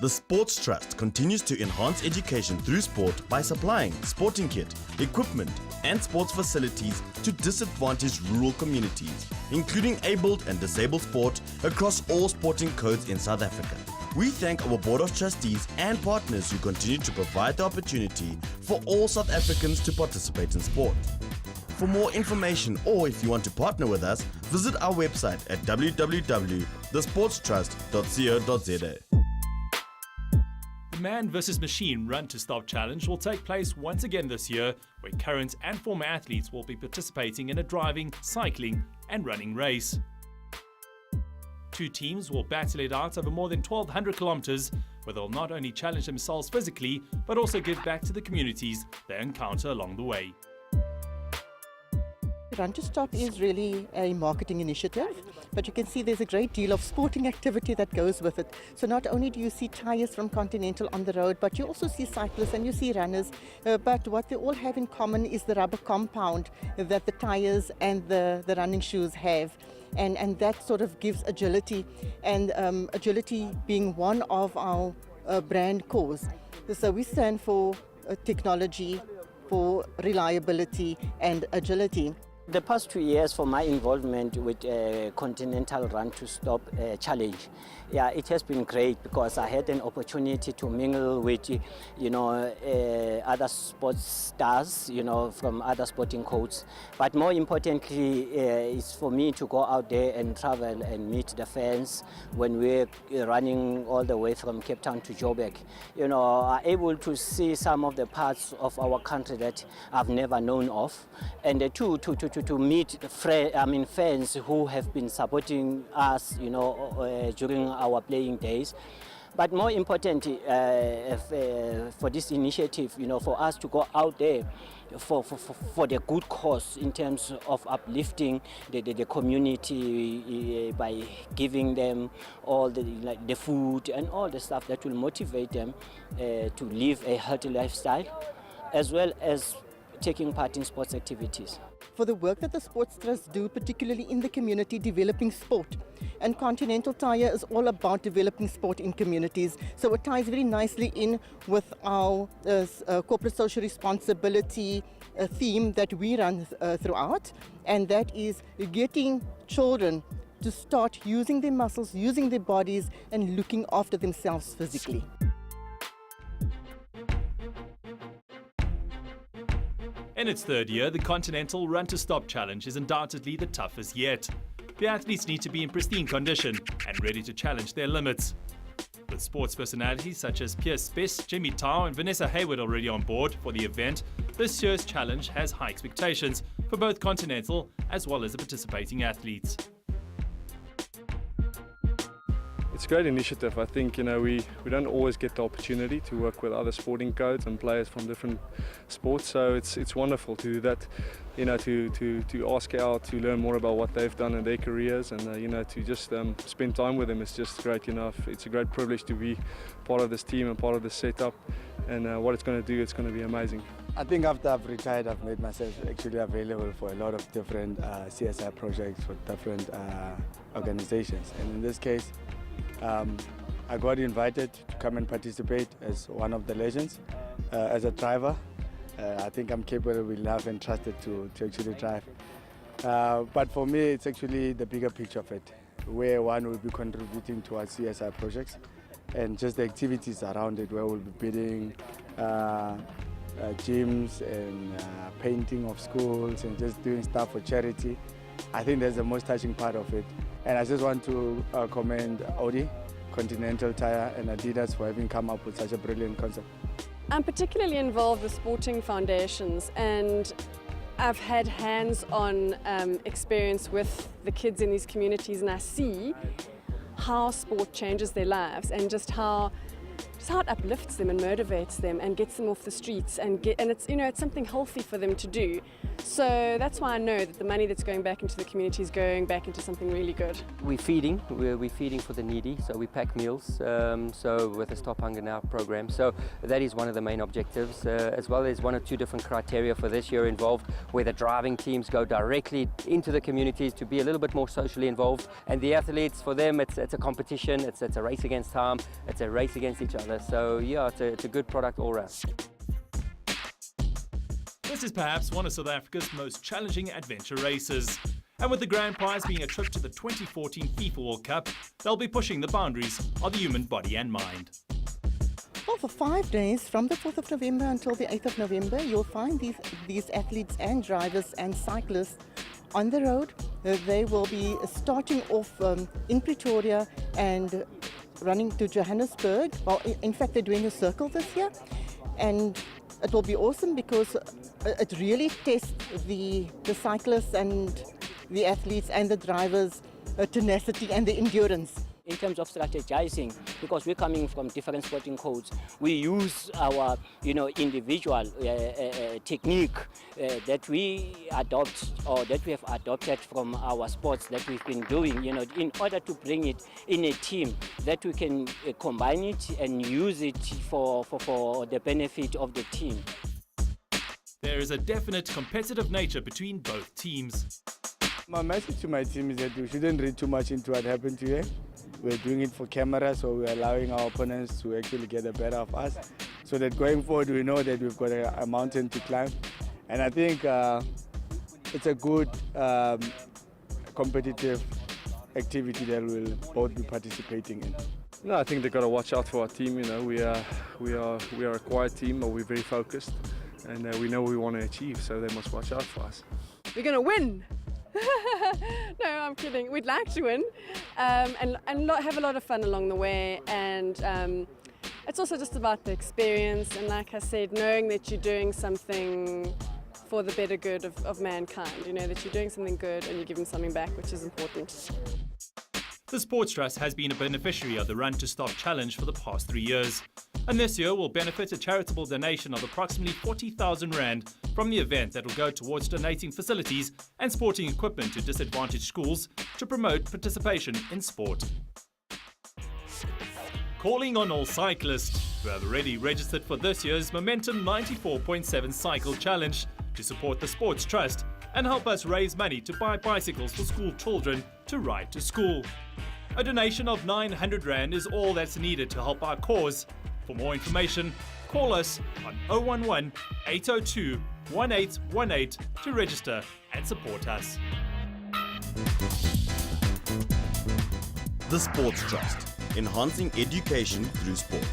The Sports Trust continues to enhance education through sport by supplying sporting kit, equipment and sports facilities to disadvantaged rural communities, including abled and disabled sport across all sporting codes in South Africa. We thank our Board of Trustees and partners who continue to provide the opportunity for all South Africans to participate in sport. For more information or if you want to partner with us, visit our website at www.thesportstrust.co.za. The Man vs. Machine Run2Stop Challenge will take place once again this year, where current and former athletes will be participating in a driving, cycling and running race. 2 teams will battle it out over more than 1,200 kilometers, where they'll not only challenge themselves physically, but also give back to the communities they encounter along the way. Run2Stop is really a marketing initiative, but you can see there's a great deal of sporting activity that goes with it. So not only do you see tyres from Continental on the road, but you also see cyclists and you see runners. But what they all have in common is the rubber compound that the tyres and the running shoes have. And that sort of gives agility, and agility being one of our brand cores. So we stand for technology, for reliability and agility. The past 2 years for my involvement with Continental Run2Stop challenge, yeah, it has been great because I had an opportunity to mingle with, other sports stars, from other sporting codes. But more importantly, is for me to go out there and travel and meet the fans when we're running all the way from Cape Town to Joburg. I'm able to see some of the parts of our country that I've never known of, and to meet fans who have been supporting us, during our playing days. But more important for this initiative, for us to go out there for the good cause in terms of uplifting the community by giving them all the food and all the stuff that will motivate them to live a healthy lifestyle, as well as taking part in sports activities. For the work that the Sports Trust do, particularly in the community, developing sport. And Continental Tire is all about developing sport in communities. So it ties very nicely in with our corporate social responsibility theme that we run throughout. And that is getting children to start using their muscles, using their bodies and looking after themselves physically. In its 3rd year, the Continental Run2Stop Challenge is undoubtedly the toughest yet. The athletes need to be in pristine condition and ready to challenge their limits. With sports personalities such as Pierce Spess, Jimmy Tao and Vanessa Hayward already on board for the event, this year's challenge has high expectations for both Continental as well as the participating athletes. It's a great initiative. I think we don't always get the opportunity to work with other sporting codes and players from different sports, so it's wonderful to do that, to ask out, to learn more about what they've done in their careers, and to just spend time with them. It's just great. It's a great privilege to be part of this team and part of this setup, and what it's going to do, it's going to be amazing. I think after I've retired, I've made myself actually available for a lot of different CSI projects for different organizations, and in this case I got invited to come and participate as one of the legends, as a driver. I think I'm capable enough and trusted to actually drive. But for me, it's actually the bigger picture of it, where one will be contributing towards CSI projects and just the activities around it, where we'll be building gyms and painting of schools and just doing stuff for charity. I think that's the most touching part of it. And I just want to commend Audi, Continental Tire and Adidas for having come up with such a brilliant concept. I'm particularly involved with sporting foundations, and I've had hands-on experience with the kids in these communities, and I see how sport changes their lives and just how how it uplifts them and motivates them and gets them off the streets and it's, you know, it's something healthy for them to do. So that's why I know that the money that's going back into the community is going back into something really good. We're feeding for the needy, so we pack meals, so with the Stop Hunger Now program. So that is one of the main objectives, as well as 1 or 2 different criteria for this year involved, where the driving teams go directly into the communities to be a little bit more socially involved, and the athletes, for them it's a competition, it's a race against time, it's a race against each other. So yeah, it's a good product all round. This is perhaps one of South Africa's most challenging adventure races. And with the grand prize being a trip to the 2014 FIFA World Cup, they'll be pushing the boundaries of the human body and mind. Well, for 5 days, from the 4th of November until the 8th of November, you'll find these athletes and drivers and cyclists on the road. They will be starting off in Pretoria and running to Johannesburg. Well, in fact, they're doing a circle this year. And it will be awesome because it really tests the cyclists and the athletes and the drivers' tenacity and the endurance. In terms of strategizing, because we're coming from different sporting codes, we use our, individual technique that we adopt or that we have adopted from our sports that we've been doing, in order to bring it in a team that we can combine it and use it for the benefit of the team. There is a definite competitive nature between both teams. My message to my team is that we shouldn't read too much into what happened today. We're doing it for camera, so we're allowing our opponents to actually get the better of us, so that going forward we know that we've got a mountain to climb. And I think it's a good competitive activity that we'll both be participating in. No, I think they've got to watch out for our team. We are a quiet team, but we're very focused, and we know what we want to achieve. So they must watch out for us. We're going to win! No, I'm kidding. We'd like to win and have a lot of fun along the way, and it's also just about the experience, and like I said, knowing that you're doing something for the better good of mankind, that you're doing something good and you're giving something back, which is important. The Sports Trust has been a beneficiary of the Run2Stop challenge for the past 3 years, and this year will benefit a charitable donation of approximately 40,000 Rand from the event that will go towards donating facilities and sporting equipment to disadvantaged schools to promote participation in sport. Calling on all cyclists who have already registered for this year's Momentum 94.7 Cycle Challenge to support the Sports Trust and help us raise money to buy bicycles for school children to ride to school. A donation of 900 Rand is all that's needed to help our cause. For more information, call us on 011 802 1818 to register and support us. The Sports Trust, enhancing education through sport.